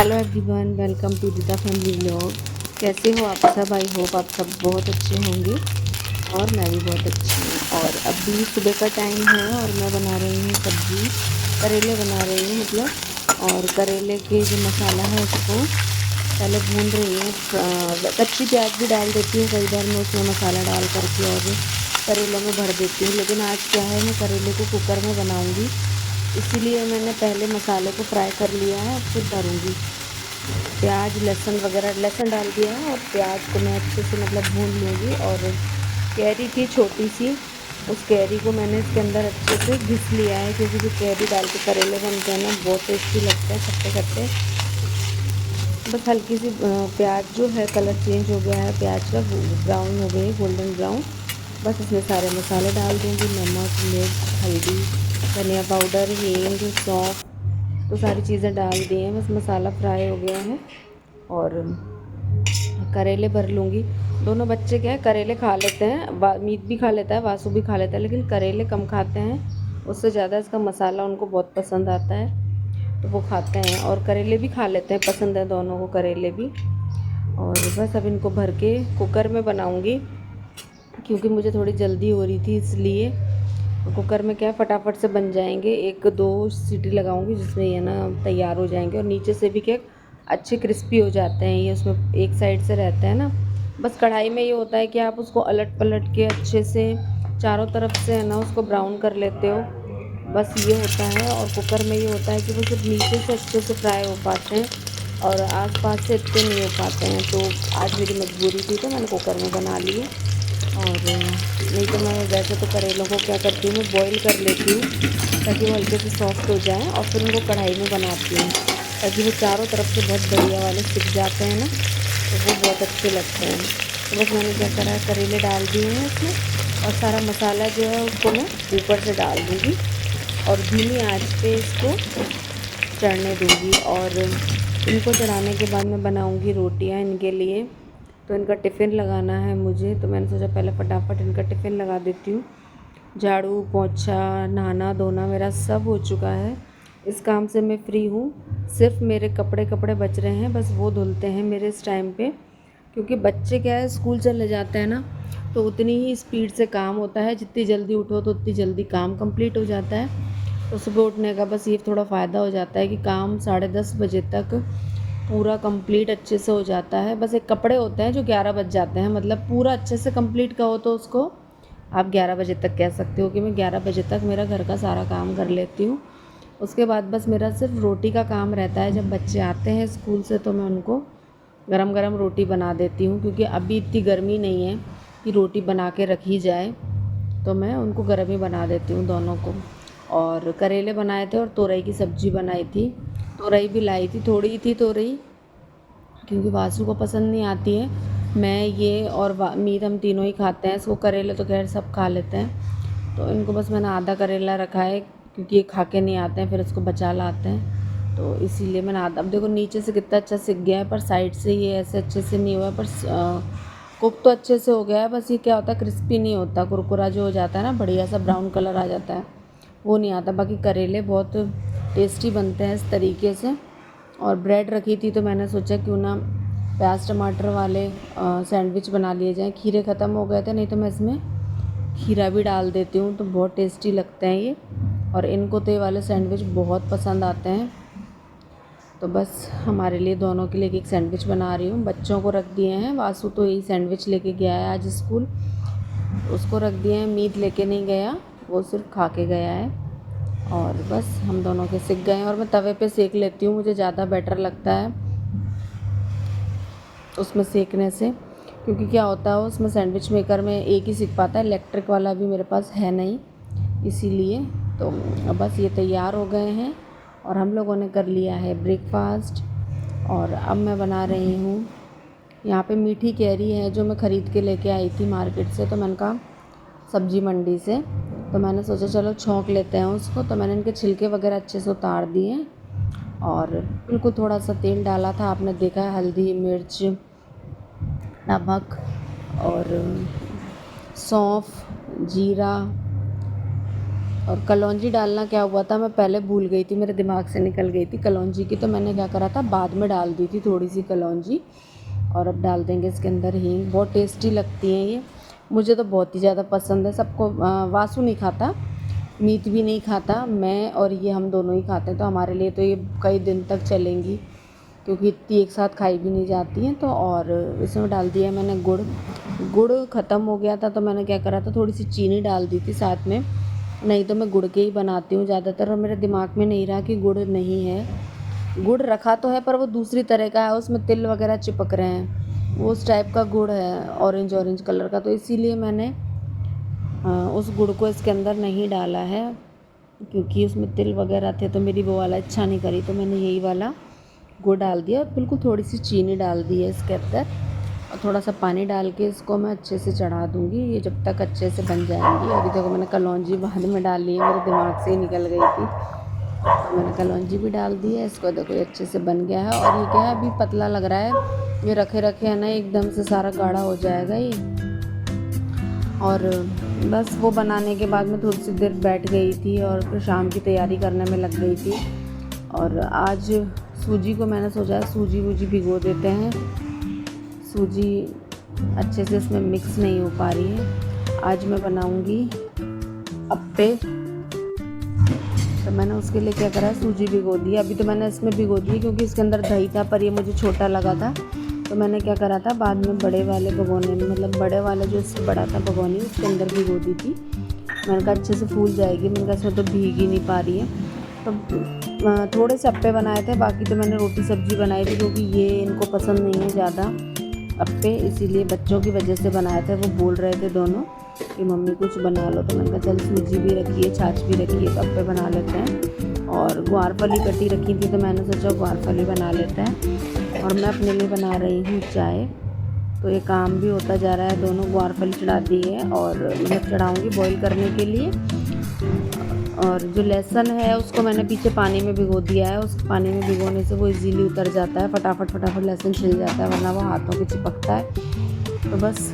Hello everyone, welcome to दीदा family vlog. कैसे हो आप सब? आई होप आप सब बहुत अच्छे होंगे और मैं भी बहुत अच्छी हूँ। और अभी सुबह का टाइम है और मैं बना रही हूँ सब्ज़ी, करेले बना रही हूँ मतलब। और करेले के जो मसाला है उसको पहले भून रही हूँ। कच्ची प्याज भी डाल देती हूँ कई बार मैं उसमें मसाला डाल करके और करेलों में भर देती हूँ। लेकिन आज क्या है, मैं करेले को कुकर में बनाऊँगी, इसीलिए मैंने पहले मसाले को फ्राई कर लिया है और फिर भरूँगी। प्याज लहसुन वगैरह, लहसुन डाल दिया है और प्याज को मैं अच्छे से मतलब भून लूँगी। और कैरी थी छोटी सी, उस कैरी को मैंने इसके अंदर अच्छे से घिस लिया है, क्योंकि जो कैरी डाल के करेले बनते हैं ना, बहुत टेस्टी लगते हैं खट्टे खट्टे। बस हल्की सी प्याज जो है कलर चेंज हो गया है प्याज का, ब्राउन हो गई, गोल्डन ब्राउन। बस इसमें सारे मसाले डाल दूँगी, नमक, मिर्च, हल्दी, धनिया पाउडर, हींग, सौंफ, तो सारी चीज़ें डाल दी हैं। बस मसाला फ्राई हो गया है और करेले भर लूँगी। दोनों बच्चे क्या है, करेले खा लेते हैं, मीट भी खा लेता है, वासु भी खा लेता है, लेकिन करेले कम खाते हैं। उससे ज़्यादा इसका मसाला उनको बहुत पसंद आता है, तो वो खाते हैं। और करेले भी खा लेते हैं, पसंद है दोनों को करेले भी। और बस अब इनको भर के कुकर में बनाऊँगी, क्योंकि मुझे थोड़ी जल्दी हो रही थी, इसलिए कुकर में क्या है फटाफट से बन जाएंगे। 1-2 सीटी लगाऊंगी जिसमें ये ना तैयार हो जाएंगे। और नीचे से भी क्या अच्छे क्रिस्पी हो जाते हैं ये, उसमें एक साइड से रहता है ना। बस कढ़ाई में ये होता है कि आप उसको अलट पलट के अच्छे से चारों तरफ से है ना उसको ब्राउन कर लेते हो, बस ये होता है। और कुकर में ये होता है कि वो सिर्फ नीचे से अच्छे से फ्राई हो पाते हैं और आसपास से इतने नहीं हो पाते हैं। तो आज मेरी मजबूरी थी, तो मैंने कुकर में बना लिए। और नहीं तो मैं वैसे तो करेलों को क्या करती हूँ, मैं बॉईल कर लेती हूँ ताकि वो हल्के से सॉफ्ट हो जाएं, और फिर उनको कढ़ाई में बनाती हूँ ताकि वो चारों तरफ से बहुत बढ़िया वाले सिक जाते हैं ना, तो वो बहुत अच्छे लगते हैं। तो बस मैंने क्या करा है, करेले डाल दिए हैं इसमें और सारा मसाला जो है उसको मैं ऊपर से डाल दूँगी और धीमी आंच पे इसको चढ़ने दूँगी। और इनको चढ़ाने के बाद मैं बनाऊँगी रोटियाँ इनके लिए। तो इनका टिफ़िन लगाना है मुझे, तो मैंने सोचा पहले फटाफट इनका टिफ़िन लगा देती हूँ। झाड़ू पोंछा नहाना धोना मेरा सब हो चुका है, इस काम से मैं फ्री हूँ। सिर्फ मेरे कपड़े बच रहे हैं, बस वो धुलते हैं मेरे इस टाइम पे, क्योंकि बच्चे क्या है स्कूल चले जाते हैं ना, तो उतनी ही स्पीड से काम होता है। जितनी जल्दी उठो तो उतनी जल्दी काम कंप्लीट हो जाता है। तो सुबह उठने का बस ये थोड़ा फ़ायदा हो जाता है कि काम 10:30 बजे तक पूरा कंप्लीट अच्छे से हो जाता है। बस एक कपड़े होते हैं जो 11 बज जाते हैं, मतलब पूरा अच्छे से कंप्लीट कहो तो उसको आप 11 बजे तक कह सकते हो कि मैं 11 बजे तक मेरा घर का सारा काम कर लेती हूँ। उसके बाद बस मेरा सिर्फ रोटी का काम रहता है। जब बच्चे आते हैं स्कूल से तो मैं उनको गरम गरम रोटी बना देती हूँ, क्योंकि अभी इतनी गर्मी नहीं है कि रोटी बना के रखी जाए, तो मैं उनको गर्म ही बना देती हूँ दोनों को। और करेले बनाए थे और तोरई की सब्ज़ी बनाई थी, तोरई भी लाई थी, थोड़ी ही थी तोरई, क्योंकि वासु को पसंद नहीं आती है। मैं ये और मीत हम तीनों ही खाते हैं इसको, करेले तो खैर सब खा लेते हैं। तो इनको बस मैंने आधा करेला रखा है, क्योंकि ये खा के नहीं आते हैं फिर इसको बचा लाते हैं, तो इसीलिए मैंने आधा। अब देखो नीचे से कितना अच्छा सिक गया है, पर साइड से ये ऐसे अच्छे से नहीं हुआ है, पर कुक तो अच्छे से हो गया है। बस ये क्या होता है, क्रिस्पी नहीं होता, कुरकुरा जो हो जाता है ना, बढ़िया सा ब्राउन कलर आ जाता है, वो नहीं आता। बाकी करेले बहुत टेस्टी बनते हैं इस तरीके से। और ब्रेड रखी थी तो मैंने सोचा क्यों ना प्याज टमाटर वाले सैंडविच बना लिए जाएँ। खीरे ख़त्म हो गए थे, नहीं तो मैं इसमें खीरा भी डाल देती हूँ, तो बहुत टेस्टी लगते हैं ये। और इनको तो ये वाले सैंडविच बहुत पसंद आते हैं, तो बस हमारे लिए दोनों के लिए एक सैंडविच बना रही हूँ। बच्चों को रख दिए हैं, वासु तो यही सैंडविच लेके गया है आज स्कूल, उसको रख दिए हैं। मीत लेके नहीं गया, वो सिर्फ खा के गया है। और बस हम दोनों के सिक गए हैं, और मैं तवे पे सेक लेती हूँ, मुझे ज़्यादा बेटर लगता है उसमें सेकने से, क्योंकि क्या होता है उसमें सैंडविच मेकर में एक ही सिक पाता है, इलेक्ट्रिक वाला भी मेरे पास है नहीं, इसीलिए। तो बस ये तैयार हो गए हैं और हम लोगों ने कर लिया है ब्रेकफास्ट। और अब मैं बना रही हूँ, यहाँ पे मीठी कैरी है जो मैं ख़रीद के लेके आई थी मार्केट से, तो मैंने कहा सब्जी मंडी से, तो मैंने सोचा चलो छौंक लेते हैं उसको। तो मैंने इनके छिलके वगैरह अच्छे से उतार दिए और बिल्कुल थोड़ा सा तेल डाला था, आपने देखा है, हल्दी मिर्च नमक और सौंफ जीरा और कलौंजी डालना क्या हुआ था, मैं पहले भूल गई थी, मेरे दिमाग से निकल गई थी कलौंजी की, तो मैंने क्या करा था बाद में डाल दी थी थोड़ी सी कलौंजी। और अब डाल देंगे इसके अंदर हींग। बहुत टेस्टी लगती हैं ये, मुझे तो बहुत ही ज़्यादा पसंद है। सबको वासु नहीं खाता, मीत भी नहीं खाता, मैं और ये हम दोनों ही खाते हैं, तो हमारे लिए तो ये कई दिन तक चलेंगी, क्योंकि इतनी एक साथ खाई भी नहीं जाती हैं। तो और इसमें डाल दिया मैंने गुड़। गुड़ ख़त्म हो गया था तो मैंने क्या करा था, थोड़ी सी चीनी डाल दी थी साथ में, नहीं तो मैं गुड़ के ही बनाती हूँ ज़्यादातर। और मेरे दिमाग में नहीं रहा कि गुड़ नहीं है, गुड़ रखा तो है पर वो दूसरी तरह का है, उसमें तिल वगैरह चिपक रहे हैं, वो उस टाइप का गुड़ है, ऑरेंज ऑरेंज कलर का, तो इसीलिए मैंने उस गुड़ को इसके अंदर नहीं डाला है, क्योंकि उसमें तिल वगैरह थे तो मेरी वो वाला इच्छा नहीं करी, तो मैंने यही वाला गुड़ डाल दिया। और बिल्कुल थोड़ी सी चीनी डाल दी है इसके अंदर, और थोड़ा सा पानी डाल के इसको मैं अच्छे से चढ़ा दूँगी, ये जब तक अच्छे से बन जाएंगी। अभी देखो मैंने कलौंजी बाद में डाली है, मेरे दिमाग से ही निकल गई थी, तो मैंने कलौंजी भी डाल दी है। इसको देखो ये अच्छे से बन गया है। और ये क्या है, अभी पतला लग रहा है, ये रखे रखे है ना एकदम से सारा गाढ़ा हो जाएगा ये। और बस वो बनाने के बाद मैं थोड़ी सी देर बैठ गई थी और फिर शाम की तैयारी करने में लग गई थी। और आज सूजी को मैंने सोचा सूजी वूजी भिगो देते हैं, सूजी अच्छे से इसमें मिक्स नहीं हो पा रही है। आज मैं बनाऊंगी अप्पे, तो मैंने उसके लिए क्या करा, सूजी भिगो दी। अभी तो मैंने इसमें भिगो दी क्योंकि इसके अंदर दही था, पर ये मुझे छोटा लगा था, तो मैंने क्या करा था बाद में बड़े वाले भगोने में, मतलब बड़े वाले जो इससे बड़ा था भगोनी, उसके अंदर भिगो दी थी। मैंने कहा अच्छे से फूल जाएगी, मैंने कहा इसमें तो भीग ही नहीं पा रही है। तो थोड़े से अप्पे बनाए थे, बाकी तो मैंने रोटी सब्जी बनाई थी, क्योंकि ये इनको पसंद नहीं है ज़्यादा अप्पे, इसीलिए बच्चों की वजह से बनाए थे। वो बोल रहे थे दोनों कि मम्मी कुछ बना लो, तो मैंने कहा चल सूजी भी रखी है, छाछ भी रखी है, तो अप्पे बना लेते हैं। और ग्वारफली कटी रखी थी, तो मैंने सोचा ग्वारफली बना लेते हैं। और मैं अपने लिए बना रही हूँ चाय, तो ये काम भी होता जा रहा है। दोनों ग्वारफली चढ़ा दी है और मतलब चढ़ाऊँगी बॉईल करने के लिए। और जो लहसुन है उसको मैंने पीछे पानी में भिगो दिया है, उस पानी में भिगोने से वो इजीली उतर जाता है, फटाफट लहसुन छिल जाता है, वरना वो हाथों के चिपकता है। तो बस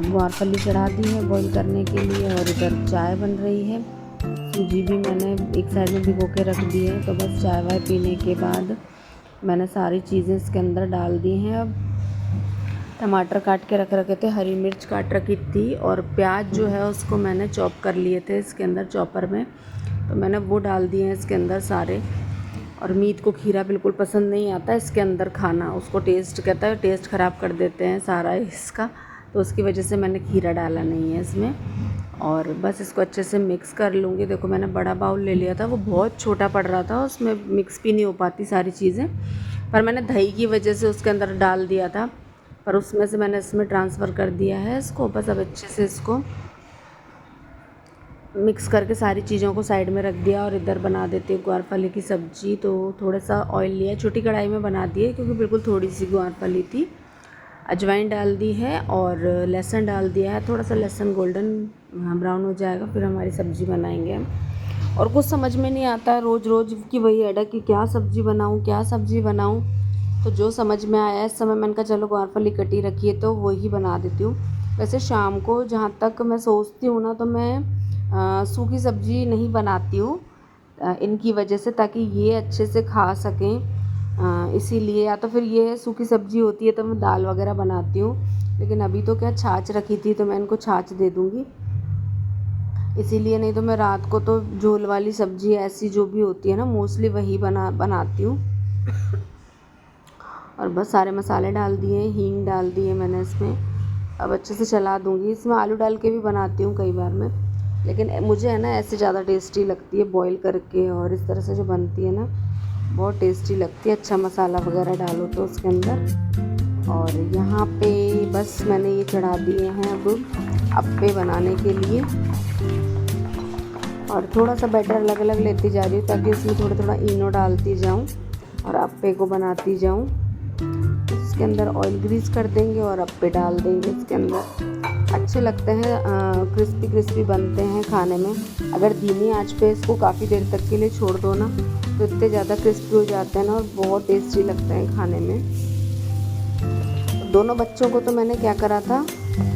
ग्वारफली चढ़ा दी है बॉईल करने के लिए, और इधर चाय बन रही है। सूजी भी मैंने एक साइड में भिगो के रख दी है। तो बस चाय वाय पीने के बाद मैंने सारी चीज़ें इसके अंदर डाल दी हैं। अब टमाटर काट के रख रखे थे, हरी मिर्च काट रखी थी, और प्याज जो है उसको मैंने चॉप कर लिए थे इसके अंदर चॉपर में, तो मैंने वो डाल दिए हैं इसके अंदर सारे। और मीत को खीरा बिल्कुल पसंद नहीं आता इसके अंदर खाना, उसको टेस्ट कहता है टेस्ट ख़राब कर देते हैं सारा इसका, तो उसकी वजह से मैंने खीरा डाला नहीं है इसमें। और बस इसको अच्छे से मिक्स कर लूँगी। देखो मैंने बड़ा बाउल ले लिया था, वो बहुत छोटा पड़ रहा था, उसमें मिक्स भी नहीं हो पाती सारी चीज़ें, पर मैंने दही की वजह से उसके अंदर डाल दिया था, पर उसमें से मैंने इसमें ट्रांसफ़र कर दिया है इसको। बस अब अच्छे से इसको मिक्स करके सारी चीज़ों को साइड में रख दिया। और इधर बना देती हूँ ग्वारफली की सब्ज़ी। तो थोड़ा सा ऑयल लिया, छोटी कढ़ाई में बना दी है क्योंकि बिल्कुल थोड़ी सी ग्वारफली थी। अजवाइन डाल दी है और लहसुन डाल दिया है, थोड़ा सा लहसुन गोल्डन ब्राउन हो जाएगा फिर हमारी सब्ज़ी बनाएंगे हम। और कुछ समझ में नहीं आता रोज़ रोज़ की वही हेडेक कि क्या सब्ज़ी बनाऊँ, तो जो समझ में आया इस समय मैंने कहा चलो ग्वारफली कटी रखी है तो वही बना देती हूँ। वैसे शाम को जहाँ तक मैं सोचती हूँ ना, तो मैं सूखी सब्ज़ी नहीं बनाती हूँ इनकी वजह से, ताकि ये अच्छे से खा सकें, इसीलिए। या तो फिर ये सूखी सब्ज़ी होती है तो मैं दाल वगैरह बनाती हूँ, लेकिन अभी तो क्या छाछ रखी थी तो मैं इनको छाछ दे दूँगी, इसीलिए। नहीं तो मैं रात को तो झोल वाली सब्ज़ी ऐसी जो भी होती है ना, मोस्टली वही बनाती हूँ। और बस सारे मसाले डाल दिए, हींग डाल दिए मैंने इसमें। अब अच्छे से चला दूँगी। इसमें आलू डाल के भी बनाती हूँ कई बार मैं, लेकिन मुझे है ना ऐसे ज़्यादा टेस्टी लगती है बॉईल करके, और इस तरह से जो बनती है ना बहुत टेस्टी लगती है। अच्छा मसाला वगैरह डालो तो उसके अंदर। और यहाँ पे बस मैंने ये चढ़ा दिए हैं अब अप्पे बनाने के लिए, और थोड़ा सा बैटर अलग अलग लेती जा रही हूँ ताकि उसमें थोड़ा थोड़ा इनो डालती जाऊँ और अप्पे को बनाती जाऊँ। इसके अंदर ऑयल ग्रीस कर देंगे और अप्पे डाल देंगे इसके अंदर। अच्छे लगते हैं, क्रिस्पी क्रिस्पी बनते हैं खाने में। अगर धीमी आंच पे इसको काफ़ी देर तक के लिए छोड़ दो ना, तो इतने ज़्यादा क्रिस्पी हो जाते हैं ना, और बहुत टेस्टी लगते हैं खाने में। तो दोनों बच्चों को तो मैंने क्या करा था,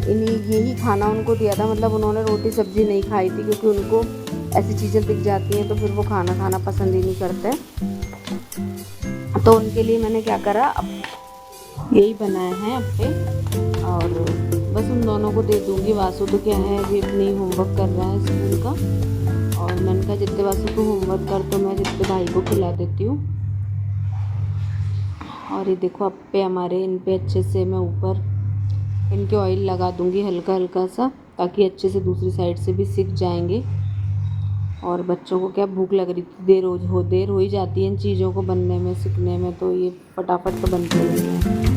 इन्हीं यही खाना उनको दिया था, मतलब उन्होंने रोटी सब्ज़ी नहीं खाई थी क्योंकि उनको ऐसी चीज़ें दिख जाती हैं तो फिर वो खाना खाना पसंद ही नहीं करते। तो उनके लिए मैंने क्या करा, अब यही बनाया है अप्पे, और बस उन दोनों को दे दूँगी। वासु तो क्या है, अभी अपनी होमवर्क कर रहा है स्कूल का, और मैंने कहा जितने वासु तू होमवर्क कर तो मैं जितने भाई को खिला देती हूँ। और ये देखो अप्पे हमारे, इन पे अच्छे से मैं ऊपर इनके ऑयल लगा दूँगी हल्का हल्का सा, ताकि अच्छे से दूसरी साइड से भी सिक जाएंगे। और बच्चों को क्या भूख लग रही थी, देर हो ही जाती है इन चीज़ों को बनने में, सिकने में, तो ये फटाफट तो बनते नहीं हैं।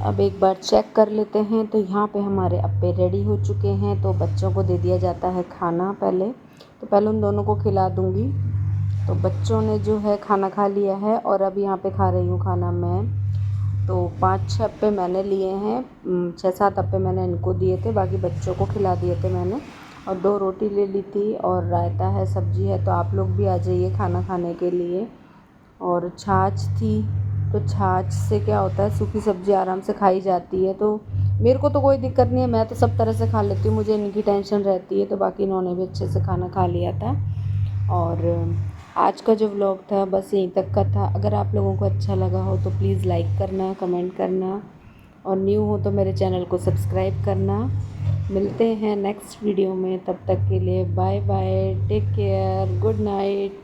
अब एक बार चेक कर लेते हैं, तो यहाँ पे हमारे अप्पे रेडी हो चुके हैं। तो बच्चों को दे दिया जाता है खाना पहले, तो पहले उन दोनों को खिला दूँगी। तो बच्चों ने जो है खाना खा लिया है, और अब यहाँ पे खा रही हूँ खाना मैं। तो 5-6 अप्पे मैंने लिए हैं, 6-7 अप्पे मैंने इनको दिए थे, बाकी बच्चों को खिला दिए थे मैंने। और 2 रोटी ले ली थी, और रायता है, सब्ज़ी है, तो आप लोग भी आ जाइए खाना खाने के लिए। और छाछ थी, तो छाछ से क्या होता है, सूखी सब्ज़ी आराम से खाई जाती है। तो मेरे को तो कोई दिक्कत नहीं है, मैं तो सब तरह से खा लेती हूँ, मुझे इनकी टेंशन रहती है। तो बाकी इन्होंने भी अच्छे से खाना खा लिया था। और आज का जो व्लॉग था बस यहीं तक का था। अगर आप लोगों को अच्छा लगा हो तो प्लीज़ लाइक करना, कमेंट करना, और न्यू हो तो मेरे चैनल को सब्सक्राइब करना। मिलते हैं नेक्स्ट वीडियो में, तब तक के लिए bye bye, take care, good night.